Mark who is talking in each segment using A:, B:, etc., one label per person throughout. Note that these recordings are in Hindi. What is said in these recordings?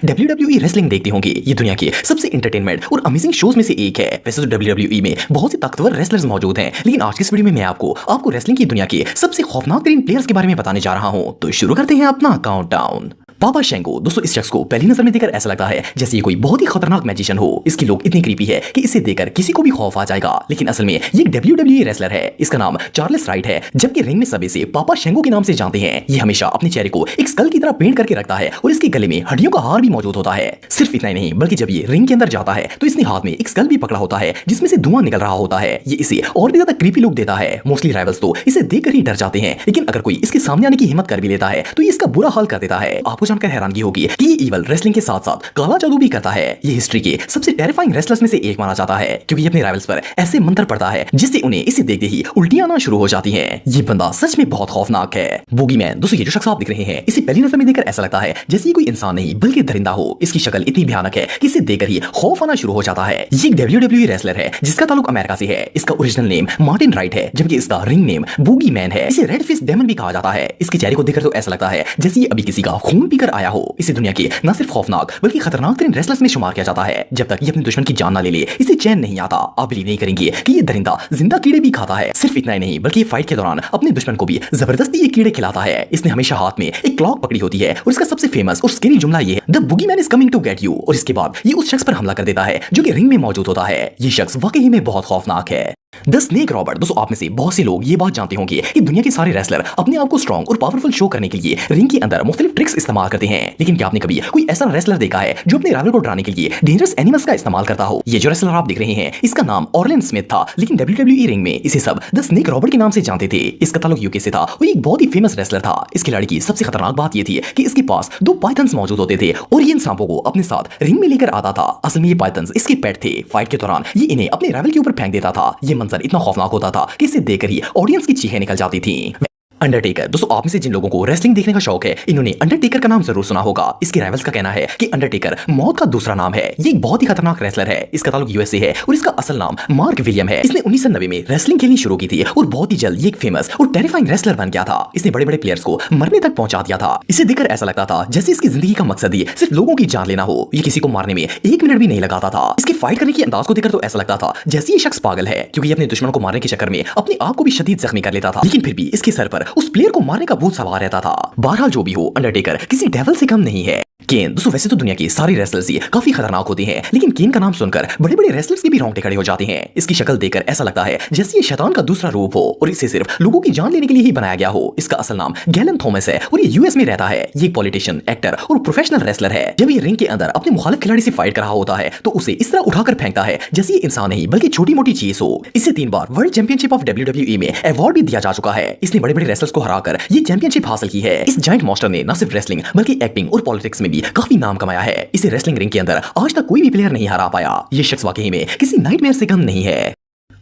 A: WWE रेसलिंग देखते होंगे। ये दुनिया के सबसे एंटरटेनमेंट और अमेजिंग शोज में से एक है। वैसे तो WWE में बहुत से ताकतवर रेसलर्स मौजूद हैं, लेकिन आज की इस वीडियो में मैं आपको रेसलिंग की दुनिया के सबसे खौफनाक तरीन प्लेयर्स के बारे में बताने जा रहा हूं। तो शुरू करते हैं अपना काउंटडाउन। पापा शेंगो। दोस्तों, इस शख्स को पहली नजर में देखकर ऐसा लगता है जैसे ये कोई बहुत ही खतरनाक मैजिशियन हो। इसकी लुक इतनी क्रीपी है कि इसे देखकर किसी को भी खौफ आ जाएगा, लेकिन असल में ये एक WWE रेसलर है। इसका नाम चार्ल्स राइट है, जबकि रिंग में सब इसे पापा शेंगो के नाम से जानते हैं। ये हमेशा अपने चेहरे को एक स्कल की तरह पेंट करके रखता है और इसके गले में हड्डियों का हार भी मौजूद होता है। सिर्फ इतना ही नहीं, बल्कि जब ये रिंग के अंदर जाता है तो इसने हाथ में एक स्कल भी पकड़ा होता है जिसमें से धुआं निकल रहा होता है। ये इसे और भी ज्यादा क्रीपी लुक देता है। मोस्टली राइवल्स तो इसे देखकर ही डर जाते हैं, लेकिन अगर कोई इसके सामने आने की हिम्मत कर भी लेता है तो ये इसका बुरा हाल कर देता है। आपको जानकर हैरानगी होगी कि ये इवल रेसलिंग के साथ साथ काला जादू भी करता है। ये हिस्ट्री के सबसे टेरिफाइंग रेसलर्स में से एक माना जाता है, क्योंकि ये अपने राइवल्स पर ऐसे मंत्र पड़ता है जिससे उन्हें इसे देखते ही उल्टियां आना शुरू हो जाती हैं। ये बंदा सच में बहुत खौफनाक है। बूगीमैन। दोस्तों, ये जो शख्स आप दिख रहे हैं, इसे पहली नजर में देखकर ऐसा लगता है जैसे ये कोई इंसान नहीं बल्कि दरिंदा हो। इसकी शक्ल इतनी भयानक है कि इसे देखकर ही खौफ आना शुरू हो जाता है। ये एक WWE रेसलर है जिसका ताल्लुक अमेरिका से है। इसका ओरिजिनल नेम मार्टिन राइट है, जबकि इसका रिंग नेम बूगीमैन है। इसे रेड फेस डेमन भी कहा जाता है। इसके चेहरे को देखकर तो ऐसा लगता है जैसे ये अभी किसी का खून पीकर आया हो। इसे दुनिया के न सिर्फ खौफनाक बल्कि खतरनाक तरीन रेसलर्स में शुमार किया जाता है। जब तक ये अपने दुश्मन की जान ना ले ले, इसे चैन नहीं आता। आप बिलीव नहीं करेंगे कि ये दरिंदा जिंदा कीड़े भी खाता है। सिर्फ इतना ही नहीं, बल्कि फाइट के दौरान अपने दुश्मन को भी जबरदस्ती ये कीड़े खिलाता है। इसने हमेशा हाथ में एक क्लॉक पकड़ी होती है और इसका सबसे फेमस और स्केरी जुमला ये है, the boogeyman is coming to get you. और इसके बाद ये उस शख्स पर हमला कर देता है जो कि रिंग में मौजूद होता है। ये शख्स वाकई में बहुत खौफनाक है। The snake Robert. दोस्तों, आप में से बहुत से लोग ये बात जानते होंगे कि दुनिया के सारे रेसलर अपने आप को स्ट्रॉन्ग और पावरफुल शो करने के लिए रिंग के अंदर मुख्तलिफ ट्रिक्स इस्तेमाल करते हैं, लेकिन क्या आपने कभी कोई ऐसा रेसलर देखा है जो अपने राइवल को डराने के लिए डेंजरस एनिमल्स का इस्तेमाल करता हो? ये जो रेसलर आप देख रहे हैं, इसका नाम ऑर्लिन स्मिथ था, लेकिन WWE रिंग में इसे सब द स्नेक रॉबर्ट के नाम से जानते थे। इसका ताल्लुक यूके से था। वो एक बहुत ही फेमस रेसलर था। इस खिलाड़ी की सबसे खतरनाक बात ये थी कि इसके पास 2 पाइथन्स मौजूद होते थे और ये इन सांपों को अपने साथ रिंग में लेकर आता था। असल में ये पाइथन्स इसके पेट थे। फाइट के दौरान ये इन्हें अपने राइवल के ऊपर फेंक देता था। ये मंजर इतना खौफनाक होता था कि इसे देखकर ही ऑडियंस की चीखें निकल जाती थी। अंडरटेकर। दोस्तों, आप में से जिन लोगों को रेसलिंग देखने का शौक है, इन्होंने अंडरटेकर का नाम जरूर सुना होगा। इसके राइवल्स का कहना है कि अंडरटेकर मौत का दूसरा नाम है। ये एक बहुत ही खतरनाक रेसलर है। इसका ताल्लुक यूएसए है और इसका असल नाम मार्क विलियम है। इसने 1990 में रेसलिंग खेलनी शुरू की थी और बहुत ही जल्द ये एक फेमस और टेरिफाइंग रेसलर बन गया था। इसने बड़े बड़े प्लेयर्स को मरने तक पहुंचा दिया था। इसे देखकर ऐसा लगता था जैसे इसकी जिंदगी का मकसद ही सिर्फ लोगों की जान लेना हो। ये किसी को मारने में 1 मिनट भी नहीं लगाता था। इसके फाइट करने के अंदाज को देखकर तो ऐसा लगता था जैसे ये शख्स पागल है, क्योंकि अपने दुश्मनों को मारने के चक्कर में अपने आप को भी शदीद जख्मी कर लेता था, लेकिन फिर भी इसके सर पर उस प्लेयर को मारने का भूत सवार रहता था। बहरहाल जो भी हो, अंडरटेकर किसी डेविल से कम नहीं है। केन। दोस्तों, वैसे तो दुनिया के सारे रेसलर्स ही काफी खतरनाक होते हैं, लेकिन केन का नाम सुनकर बड़े बड़े रेसलर्स के भी रोंगटे खड़े हो जाते हैं। इसकी शक्ल देखकर ऐसा लगता है जैसे ये शैतान का दूसरा रूप हो और इसे सिर्फ लोगों की जान लेने के लिए ही बनाया गया हो। इसका असल नाम गैलन थॉमस है और ये यूएस में रहता है। ये एक पॉलिटिशियन, एक्टर और प्रोफेशनल रेसलर है। जब ये रिंग के अंदर अपने मुखालिफ खिलाड़ी से फाइट कर रहा होता है तो उसे इस तरह उठाकर फेंकता है जैसे ये इंसान नहीं बल्कि छोटी मोटी चीज हो। इसे 3 बार वर्ल्ड चैंपियनशिप ऑफ WWE में अवार्ड भी दिया जा चुका है। इसने बड़े बड़े रेसलर्स को हराकर ये चैंपियनशिप हासिल की है। इस जायंट मॉन्स्टर ने न सिर्फ रेसलिंग बल्कि एक्टिंग और पॉलिटिक्स में भी काफी नाम कमाया है। इसे रेसलिंग रिंग के अंदर आज तक कोई भी प्लेयर नहीं हरा पाया। ये शख्स वाकई में किसी नाइटमेयर से कम नहीं है।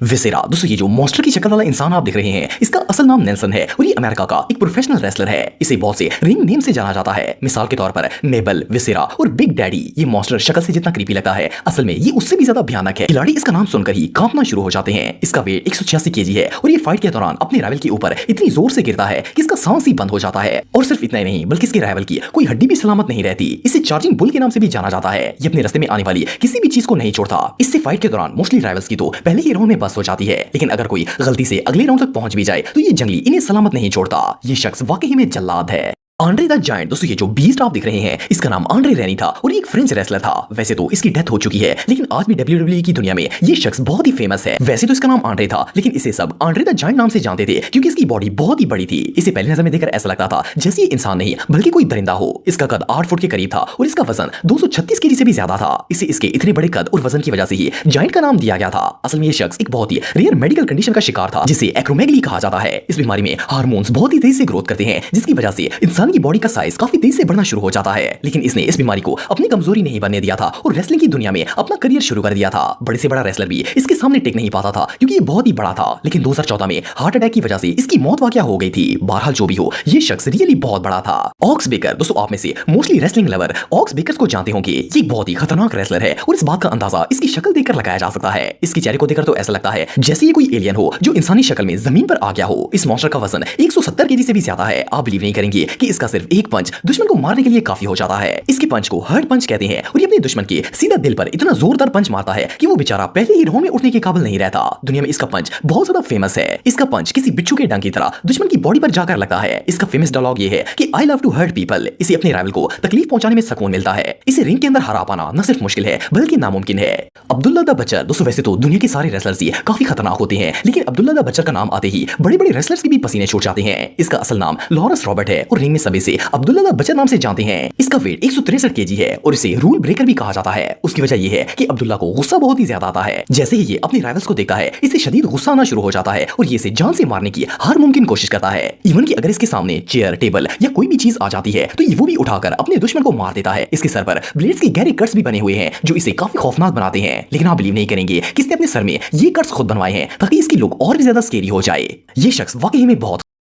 A: विसेरा। दोस्तों, ये जो मॉन्स्टर की शक्ल वाला इंसान आप देख रहे हैं, इसका असल नाम नेल्सन है और ये अमेरिका का एक प्रोफेशनल रेसलर है। इसे बहुत से रिंग नेम से जाना जाता है। मिसाल के तौर पर मेबल, विसेरा और बिग डैडी। ये मॉन्स्टर शक्ल से जितना क्रीपी लगता है, असल में ये उससे भी ज्यादा भयानक है। खिलाड़ी इसका नाम सुनकर ही कांपना शुरू हो जाते हैं। इसका वेट 186 केजी है और ये फाइट के दौरान अपने राइवल के ऊपर इतनी जोर से गिरता है कि इसका सांस ही बंद हो जाता है। और सिर्फ इतना ही नहीं, बल्कि इसके राइवल की कोई हड्डी भी सलामत नहीं रहती। इसे चार्जिंग बुल के नाम से भी जाना जाता है। ये अपने रास्ते में आने वाली किसी भी चीज को नहीं छोड़ता। इससे फाइट के दौरान मोस्टली राइवल्स की तो पहले ही राउंड में बस हो जाती है, लेकिन अगर कोई गलती से अगले राउंड तक पहुंच भी जाए तो ये जंगली इन्हें सलामत नहीं छोड़ता। ये शख्स वाकई में जल्लाद है। Andre the giant. दोस्तों, ये जो बीस्ट आप दिख रहे हैं, इसका नाम आंड्रे रेनी था और ये एक फ्रेंच रेसलर था। वैसे तो इसकी डेथ हो चुकी है, लेकिन आज भी WWE की दुनिया में ये शख्स बहुत ही फेमस है। वैसे तो इसका नाम आंड्रे था, लेकिन इसे सब आंड्रे द जायंट नाम से जानते थे क्योंकि इसकी बॉडी बहुत ही बड़ी थी। इसे पहली नजर में देखकर ऐसा लगता था जैसे ये इंसान नहीं बल्कि कोई दरिंदा हो। इसका कद 8 फुट के करीब था और इसका वजन 236 केजी से भी ज्यादा था। इसे इसके इतने बड़े कद और वजन की वजह से ही जायंट का नाम दिया गया था। असल में ये शख्स एक बहुत ही रेयर मेडिकल कंडीशन का शिकार था जिसे एक्रोमेगली कहा जाता है। इस बीमारी में हार्मोन्स बहुत ही तेजी से ग्रोथ करते हैं, जिसकी वजह से इंसान की बॉडी का साइज काफी तेजी से बढ़ना शुरू हो जाता है। लेकिन इसने इस बीमारी को अपनी कमजोरी नहीं बनने दिया था और रेसलिंग की दुनिया में अपना करियर शुरू कर दिया था। बड़े से बड़ा रेसलर भी इसके सामने टिक नहीं पाता था क्योंकि ये बहुत ही बड़ा था। लेकिन 2014 में हार्ट अटैक की वजह से इसकी मौत वाकया हो गई थी। बहरहाल जो भी हो, ये शख्स रियली बहुत बड़ा था। Ox Baker. दोस्तों, आप में से mostly wrestling lover Ox Baker को जानते होंगे। ये बहुत ही खतरनाक रेसलर है और इस बात का अंदाजा इसकी शक्ल देखकर लगाया जा सकता है। इसके चेहरे को देखकर तो ऐसा लगता है जैसे ये कोई एलियन हो जो इंसानी शक्ल में जमीन पर आ गया हो। इस मॉन्स्टर का वजन 170 केजी से भी ज्यादा है। आप बिलीव नहीं करेंगे कि इसका सिर्फ एक पंच दुश्मन को मारने के लिए काफी हो जाता है। इसके पंच को हर्ट पंच कहते हैं और ये अपने दुश्मन के सीधा दिल पर इतना जोरदार पंच मारता है कि वो बेचारा पहले ही राउंड में उठने के काबिल नहीं रहता। दुनिया में इसका पंच बहुत ज्यादा फेमस है। इसका पंच किसी बिच्छू के डंक की तरह दुश्मन की बॉडी पर जाकर लगता है। इसका फेमस डायलॉग ये है कि I love to hurt people. इसे अपने राइवल को तकलीफ पहुंचाने में सुकून मिलता है। इसे रिंग के अंदर हरा पाना न सिर्फ मुश्किल है बल्कि नामुमकिन है। अब्दुल्ला द बचर दोस्तों, वैसे तो दुनिया के सारे रेसलर्स ही काफी खतरनाक होते हैं, लेकिन अब्दुल्ला द बचर का नाम आते ही बड़े बड़े रेसलर्स के भी पसीने छूट जाते हैं। इसका असल नाम लॉरेंस रॉबर्ट है और रिंग में सभी से अब्दुल्ला द बचर नाम से जानते हैं। इसका वेट 163 केजी है और इसे रूल ब्रेकर भी कहा जाता है। उसकी वजह यह है कि अब्दुल्ला को गुस्सा बहुत ही ज्यादा आता है। जैसे ही ये अपने राइवल्स को देखता है, इसे शदीद गुस्सा आना शुरू हो जाता है और ये इसे जान से मारने की हर मुमकिन कोशिश करता है। इवन कि अगर इसके सामने चेयर, टेबल या कोई भी चीज आ जाती है तो ये वो भी उठाकर अपने दुश्मन को मार देता है। इसके सर पर ब्लेड्स के गहरे कट्स भी बने हुए हैं जो इसे काफी खौफनाक बनाते हैं। लेकिन आप बिलीव नहीं करेंगे कि इसने अपने सर में ये कट्स खुद बनवाए हैं ताकि इसकी लुक और भी ज्यादा स्केरी हो जाए। ये शख्स वाकई में बहुत